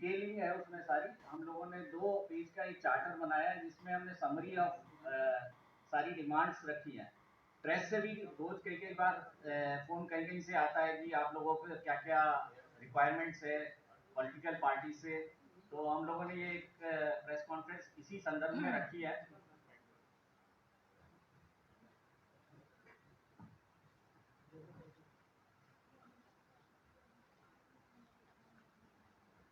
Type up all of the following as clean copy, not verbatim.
Detailing है उसमें सारी। हम लोगों ने 2 पेज का एक चार्टर बनाया है जिसमें हमने समरी ऑफ सारी डिमांड्स रखी हैं। प्रेस से भी रोज कई बार फोन कहीं से आता है कि आप लोगों को क्या क्या रिक्वायरमेंट्स है पॉलिटिकल पार्टी से। तो हम लोगों ने ये एक प्रेस कॉन्फ्रेंस इसी संदर्भ में रखी है।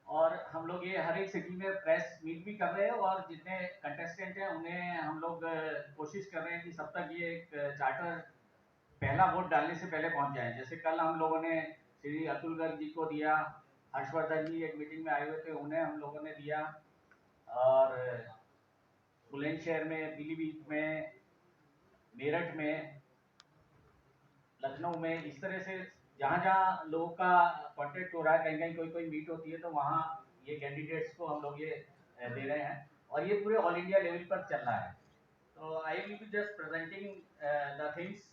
और हम लोग ये हर एक सिटी में प्रेस मीट भी कर रहे हैं और जितने कंटेस्टेंट हैं उन्हें हम लोग कोशिश कर रहे हैं कि सब तक ये एक चार्टर पहला वोट डालने से पहले पहुंच जाए। जैसे कल हम लोगों ने श्री अतुल गर्ग जी को दिया, हर्षवर्धन जी एक मीटिंग में आए हुए थे उन्हें हम लोगों ने दिया, और बुलंदशहर में, पीलीभीत में, मेरठ में, लखनऊ में, इस तरह से जहाँ जहाँ लोगों का कॉन्टेक्ट हो रहा है, कहीं कोई मीट होती है तो वहाँ ये कैंडिडेट्स को हम लोग ये दे रहे हैं और ये पूरे ऑल इंडिया लेवल पर चल रहा है। तो I will be just presenting the things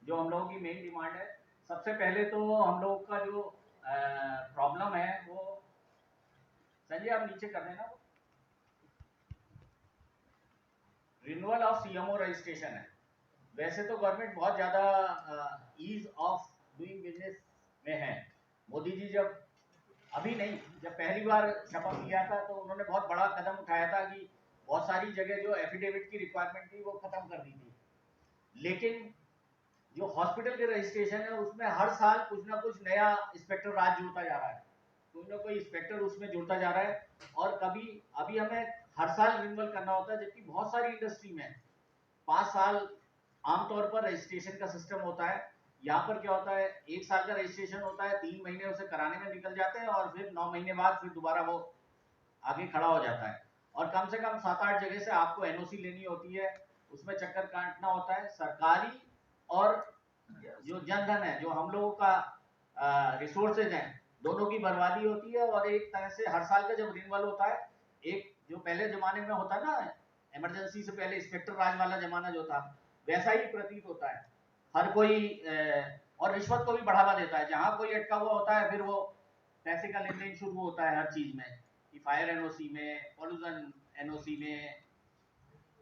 जो हम लोगों की मेन डिमांड है। सबसे पहले तो हम लोगों का जो प्रॉब्लम है वो, संजय आप नीचे कर देना, वो रिन्यूअल ऑफ सीएमओ रजिस्ट्रेशन है। वैसे तो गवर्नमेंट बहुत ज़्यादा ईज ऑफ डूइंग बिजनेस में है। मोदी जी जब अभी नहीं, जब पहली बार शपथ लिया था तो उन्होंने बहुत बड़ा कदम उठाया था कि बहुत सारी जगह जो एफिडेविट की रिक्वायरमेंट थी वो खत्म कर दी थी। लेकिन जो हॉस्पिटल के रजिस्ट्रेशन है उसमें हर साल कुछ ना कुछ नया इंस्पेक्टर राज जुड़ता जा रहा है, कोई ना कोई इंस्पेक्टर उसमें जुड़ता जा रहा है। और कभी अभी हमें हर साल रिन्यूअल करना होता है, जबकि बहुत सारी इंडस्ट्री में 5 साल आमतौर पर रजिस्ट्रेशन का सिस्टम होता है। यहाँ पर क्या होता है, 1 साल का रजिस्ट्रेशन होता है, 3 महीने उसे कराने में निकल जाते हैं और फिर 9 महीने बाद फिर दोबारा वो आगे खड़ा हो जाता है। और कम से कम 7-8 जगह से आपको एनओसी लेनी होती है, उसमें चक्कर काटना होता है। सरकारी और जो जनधन है, जो हम लोगों का रिसोर्सेज हैं, दोनों की बर्बादी होती है। और एक तरह से हर साल का जब रिन्यूअल होता है, एक जो पहले जमाने में होता ना, इमरजेंसी से पहले इंस्पेक्टर राज वाला जमाना जो था, वैसा ही प्रतीत होता है। हर कोई और रिश्वत को भी बढ़ावा देता है। जहां कोई अटका हुआ होता है फिर वो पैसे का लेन देन शुरू होता है हर चीज में, कि फायर एनओसी में, पॉल्यूशन एनओसी में।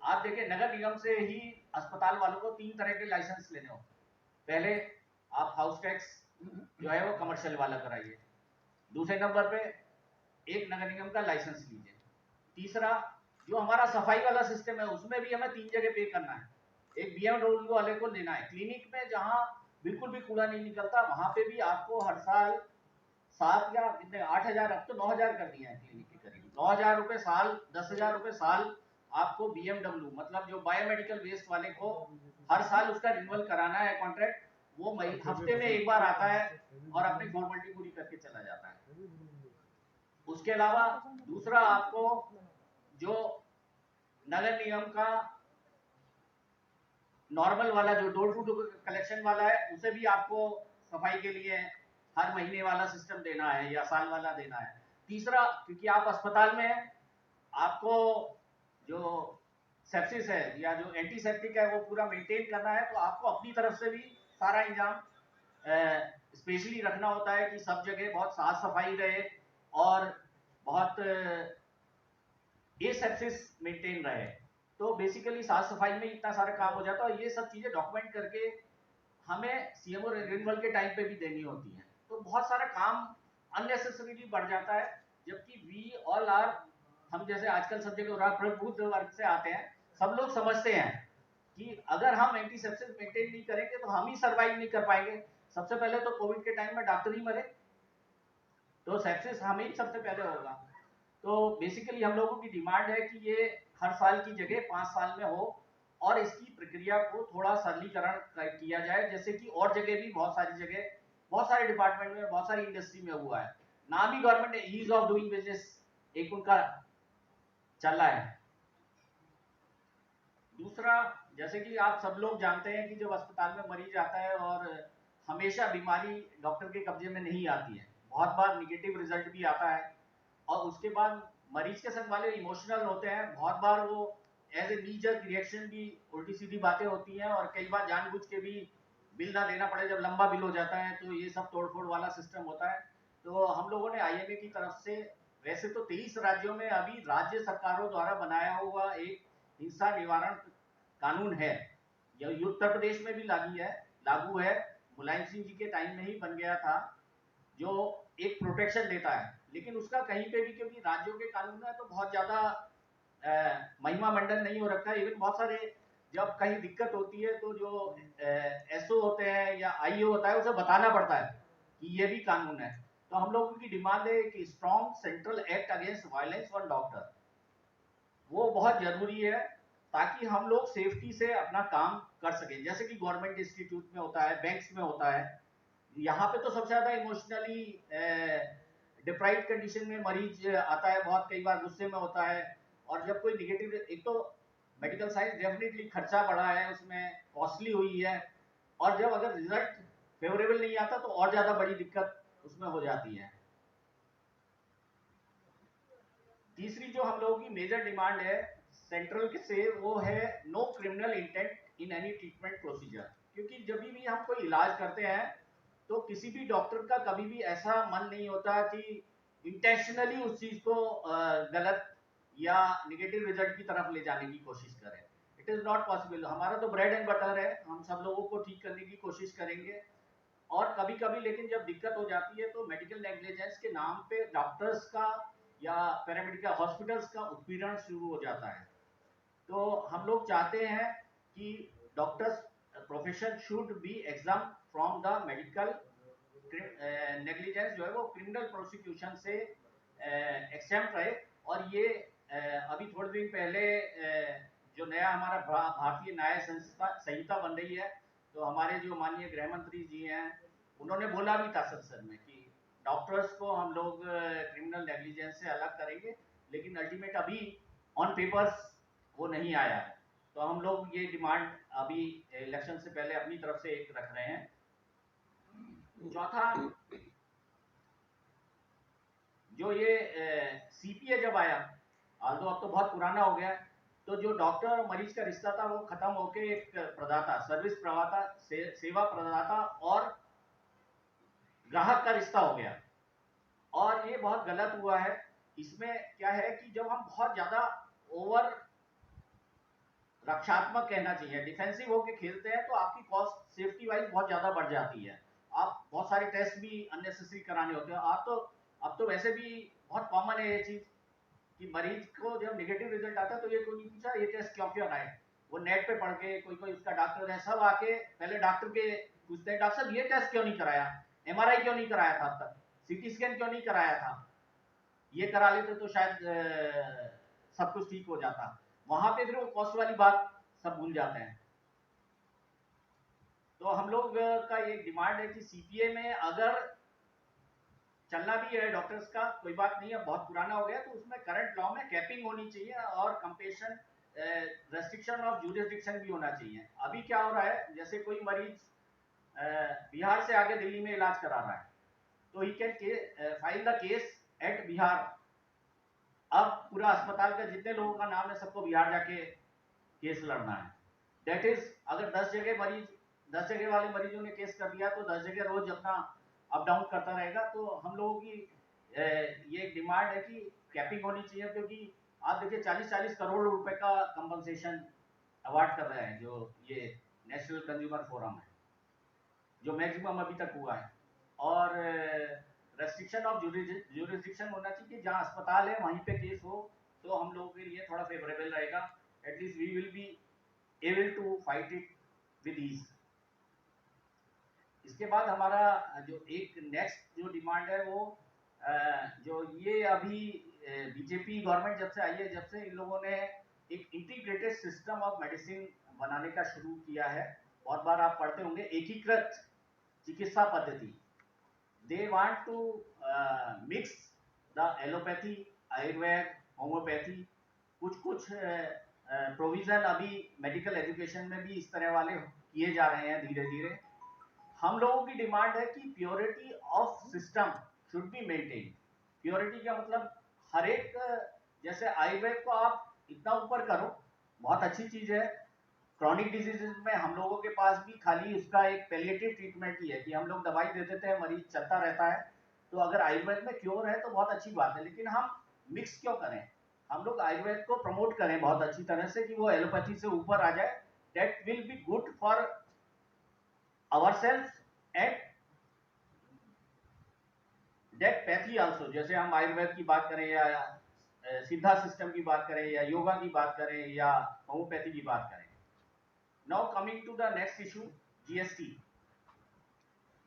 आप देखिए नगर निगम से ही अस्पताल वालों को 3 तरह के लाइसेंस लेने होते। पहले आप हाउस टैक्स जो है वो कमर्शियल वाला कराइए, दूसरे नंबर पे एक नगर निगम का लाइसेंस लीजिए, तीसरा जो हमारा सफाई वाला सिस्टम है उसमें भी हमें 3 जगह पे करना है। एक बीएमडब्ल्यू वाले को लेना है, क्लिनिक में जहां बिल्कुल भी कूड़ा नहीं निकलता वहां पे भी आपको हर साल 7 या कितने 8,000, अब तो 9,000 कर दिया है क्लिनिक के करीब, 9,000 रुपए साल, 10,000 रुपए साल आपको बीएमडब्ल्यू मतलब जो बायोमेडिकल वेस्ट वाले को हर साल उसका रिन्यूअल कराना है कॉन्ट्रैक्ट। वो हफ्ते में एक बार आता है और अपनी फॉर्मेलिटी पूरी करके चला जाता है। उसके अलावा दूसरा आपको जो नगर निगम का नॉर्मल वाला जो डोर टू डोर कलेक्शन वाला है, उसे भी आपको सफाई के लिए हर महीने वाला सिस्टम देना है या साल वाला देना है। तीसरा, क्योंकि आप अस्पताल में हैं, आपको जो सेप्सिस है या जो एंटीसेप्टिक है वो पूरा मेंटेन करना है, तो आपको अपनी तरफ से भी सारा इंतजाम स्पेशली रखना होता है कि सब जगह बहुत साफ सफाई रहे और बहुत एसेप्सिस मेंटेन रहे। तो बेसिकली साफ सफाई में इतना सारा काम हो जाता है और ये सब चीजें डॉक्यूमेंट करके हमें सीएमओ रिन्यूअल के टाइम पे भी देनी होती है। तो बहुत सारा काम अननेसेसरीली बढ़ जाता है, जबकि वी ऑल आर, हम जैसे आजकल सब जगह प्रबुद्ध वर्ग से आते हैं, सब लोग समझते हैं कि अगर हम एंटीसेप्सिस मेंटेन नहीं करेंगे तो हम ही सर्वाइव नहीं कर पाएंगे। सबसे पहले तो कोविड के टाइम में डॉक्टर ही मरे, तो सेप्सिस हम ही सबसे पहले होगा। तो बेसिकली हम लोगों की डिमांड है कि ये हर साल की जगह 5 साल में हो और इसकी प्रक्रिया को थोड़ा सरलीकरण किया जाए, जैसे कि और जगह भी बहुत सारी जगह, बहुत सारे डिपार्टमेंट में, बहुत सारी इंडस्ट्री में हुआ है। नाम ही गवर्नमेंट ने ईज ऑफ डूइंग बिजनेस एक उनका चल रहा है। दूसरा, जैसे कि आप सब लोग जानते हैं कि जब अस्पताल में मरीज आता है और हमेशा बीमारी डॉक्टर के कब्जे में नहीं आती है, बहुत बार निगेटिव रिजल्ट भी आता है और उसके बाद मरीज के साथ वाले इमोशनल होते हैं, बहुत बार वो as a knee jerk reaction भी उल्टी सीधी बातें होती हैं और कई बार जानबूझ के भी बिल ना देना पड़े, जब लंबा बिल हो जाता है तो ये सब तोड़फोड़ वाला सिस्टम होता है। तो हम लोगों ने आईएमए की तरफ से वैसे तो 23 राज्यों में अभी राज्य सरकारों द्वारा बनाया हुआ एक हिंसा निवारण कानून है, ये उत्तर प्रदेश में भी लागू है, मुलायम सिंह जी के टाइम में ही बन गया था, जो एक प्रोटेक्शन देता है। लेकिन उसका कहीं पे भी, क्योंकि राज्यों के कानून है तो बहुत ज्यादा महिमा मंडन नहीं हो रखा है। इवन बहुत सारे जब कहीं दिक्कत होती है तो जो एसओ होते हैं या आईओ होता है उसे बताना पड़ता है कि ये भी कानून है। तो हम लोगों की डिमांड है कि strong central act against violence on doctor, वो बहुत जरूरी है ताकि हम लोग सेफ्टी से अपना काम कर सकें। जैसे कि गवर्नमेंट इंस्टीट्यूट में होता है, बैंक्स में होता है, यहाँ पे तो सबसे ज्यादा इमोशनली डिप्राइव कंडीशन में मरीज आता है, बहुत कई बार गुस्से में होता है। और जब कोई निगेटिव, एक तो मेडिकल साइंस डेफिनेटली खर्चा बढ़ा है, उसमें कॉस्टली हुई है, और जब अगर रिजल्ट फेवरेबल नहीं आता तो और ज्यादा बड़ी दिक्कत उसमें हो जाती है। तीसरी जो हम लोगों की मेजर डिमांड है सेंट्रल के से, वो है no criminal intent in any treatment procedure. क्योंकि जब भी हम कोई इलाज करते हैं तो किसी भी डॉक्टर का कभी भी ऐसा मन नहीं होता कि इंटेंशनली उस चीज को गलत या निगेटिव रिजल्ट की तरफ ले जाने की कोशिश करें। It is not possible. हमारा तो ब्रेड एंड बटर है, हम सब लोगों को ठीक करने की कोशिश करेंगे। और कभी कभी लेकिन जब दिक्कत हो जाती है तो मेडिकल नेग्लिजेंस के नाम पे डॉक्टर्स का या पैरामेडिकल हॉस्पिटल्स का उत्पीड़न शुरू हो जाता है। तो हम लोग चाहते हैं कि doctors profession should be exam from the medical negligence, जो है वो क्रिमिनल प्रोसिक्यूशन से एक्सेम्प्ट रहे। और ये अभी थोड़े दिन पहले जो नया हमारा भारतीय न्याय संहिता बन रही है, तो हमारे जो माननीय गृह मंत्री जी हैं उन्होंने बोला भी था संसद में कि डॉक्टर्स को हम लोग क्रिमिनल नेग्लिजेंस से अलग करेंगे, लेकिन अल्टीमेट अभी ऑन पेपर्स वो नहीं आया है। तो हम लोग ये डिमांड अभी इलेक्शन से पहले अपनी तरफ से एक रख रहे हैं। चौथा, जो ये सीपीए जब आया, आल्दो अब तो बहुत पुराना हो गया, तो जो डॉक्टर और मरीज का रिश्ता था वो खत्म होके एक प्रदाता, सर्विस प्रदाता, सेवा प्रदाता और ग्राहक का रिश्ता हो गया। और ये बहुत गलत हुआ है। इसमें क्या है कि जब हम बहुत ज्यादा ओवर रक्षात्मक कहना चाहिए, डिफेंसिव होके खेलते हैं तो आपकी कॉस्ट सेफ्टी वाइज बहुत ज्यादा बढ़ जाती है। आप बहुत सारे टेस्ट भी अननेसेसरी कराने होते हैं। आप तो अब तो वैसे भी बहुत कॉमन है ये चीज कि मरीज को जब नेगेटिव रिजल्ट आता है तो ये कोई नहीं पूछा ये टेस्ट क्यों क्यों आए, वो नेट पे पढ़ के, कोई कोई उसका डॉक्टर है, सब आके पहले डॉक्टर के पूछते हैं, डॉक्टर साहब ये टेस्ट क्यों नहीं कराया, एमआरआई क्यों नहीं कराया था, अब तक सीटी स्कैन क्यों नहीं कराया था, ये करा लेते तो शायद सब कुछ ठीक हो जाता। वहां पे फिर वो कॉस्ट वाली बात सब भूल जाते हैं। तो हम लोग का ये डिमांड है कि सीपीए में अगर चलना भी है डॉक्टर्स का, कोई बात नहीं है, बहुत पुराना हो गया, तो उसमें करंट लॉ में कैपिंग होनी चाहिए और कंपेशन रेस्ट्रिक्शन ऑफ ज्यूरिसडिक्शन भी होना चाहिए। अभी क्या हो रहा है, जैसे कोई मरीज बिहार से आगे दिल्ली में इलाज करा रहा है तो he can file the case at Bihar. अब पूरा अस्पताल का जितने लोगों का नाम है सबको बिहार जाके केस लड़ना है। दैट इज, अगर 10 जगह वाले मरीजों ने केस कर दिया तो 10 जगह रोज अपना अप डाउन करता रहेगा। तो हम लोगों की ये डिमांड है कि कैपिंग होनी चाहिए, क्योंकि आप देखिए 40-40 करोड़ रुपए का कंपनसेशन अवार्ड कर रहे हैं जो ये नेशनल कंज्यूमर फोरम है, जो मैक्सिमम अभी तक हुआ है। और रेस्ट्रिक्शन ऑफ ज्यूरिसडिक्शन होना चाहिए कि जहां अस्पताल है वहीं पे केस हो, तो हम लोगों के लिए थोड़ा फेवरेबल रहेगा। At least we will be able to fight it with ease. इसके बाद हमारा जो एक नेक्स्ट जो डिमांड है वो जो ये अभी बीजेपी गवर्नमेंट जब से आई है, जब से इन लोगों ने एक इंटीग्रेटेड सिस्टम ऑफ मेडिसिन बनाने का शुरू किया है। बहुत बार आप पढ़ते होंगे एकीकृत चिकित्सा पद्धति। They want to mix the allopathy, Ayurveda, homeopathy, कुछ कुछ प्रोविजन अभी मेडिकल एजुकेशन में भी इस तरह वाले किए जा रहे हैं धीरे धीरे। हम लोगों की डिमांड है कि purity of system should be maintain. Purity का मतलब हर एक, जैसे आयुर्वेद को आप इतना ऊपर करो, बहुत अच्छी चीज है। क्रॉनिक डिजीजेज में हम लोगों के पास भी खाली उसका एक पैलिएटिव ट्रीटमेंट ही है कि हम लोग दवाई दे देते हैं, मरीज चलता रहता है। तो अगर आयुर्वेद में क्योर है तो बहुत अच्छी बात है, लेकिन हम मिक्स क्यों करें? हम लोग आयुर्वेद को प्रमोट करें बहुत अच्छी तरह से कि वो एलोपैथी से ऊपर आ जाए. That will be good for ourselves and that pathy also. जैसे हम आयुर्वेद की बात करें या सिद्धा सिस्टम की बात करें या योगा की बात करें या होम्योपैथी की बात करें. Now coming to the next issue, GST.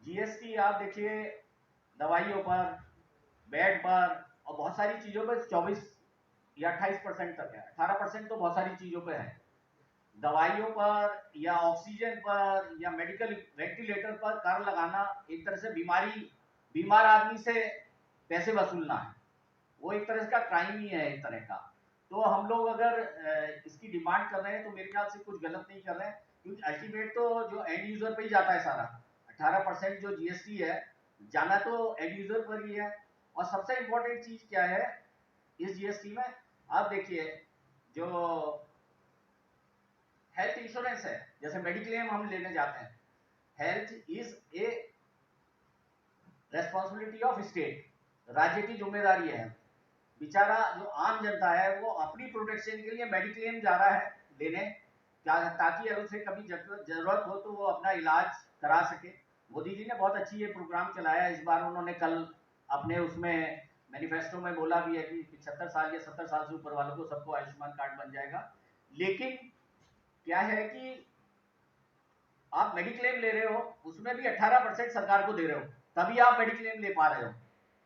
GST आप देखिए दवाइयों पर, बेड पर और बहुत सारी चीजों पर 24 या 28% तक है. 18% तो बहुत सारी चीजों पर है. दवाइयों पर या ऑक्सीजन पर या मेडिकल वेंटिलेटर पर कर लगाना एक तरह से बीमार आदमी से पैसे वसूलना है. वो एक तरह का क्राइम ही है एक तरह का. तो हम लोग अगर इसकी डिमांड कर रहे हैं तो मेरे ख्याल से कुछ गलत नहीं कर रहे हैं, क्योंकि अल्टीमेट तो जो एंड यूजर पे ही जाता है सारा. 18% जो जीएसटी है जाना तो एंड यूजर पर ही है. और सबसे इंपॉर्टेंट चीज क्या है इस जीएसटी में, आप देखिए जो हेल्थ इंश्योरेंस है, जैसे मेडिक्लेम हम लेने जाते हैं, health is a responsibility of state. राज्य की जिम्मेदारी है. बेचारा जो आम जनता है वो अपनी प्रोटेक्शन के लिए मेडिक्लेम जा रहा है लेने, ताकि अगर उसे कभी जरूरत हो तो वो अपना इलाज करा सके. मोदी जी ने बहुत अच्छी ये प्रोग्राम चलाया इस बार. उन्होंने कल अपने उसमें मैनिफेस्टो में बोला भी है कि 75 साल या 70 साल से ऊपर वालों को सबको आयुष्मान कार्ड बन जाएगा. लेकिन क्या है कि आप मेडिक्लेम ले रहे हो, उसमें भी 18% सरकार को दे रहे हो, तभी आप मेडिक्लेम ले पा रहे हो.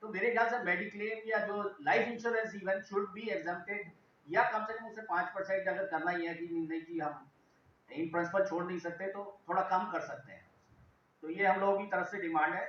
तो मेरे ख्याल से मेडिक्लेम या जो life insurance even should be exempted, या कम से कम उसे 5% अगर करना ही है कि नहीं कि हम इन प्रिंसिपल छोड़ नहीं सकते तो थोड़ा कम कर सकते हैं. तो ये हम लोगों की तरफ से डिमांड है.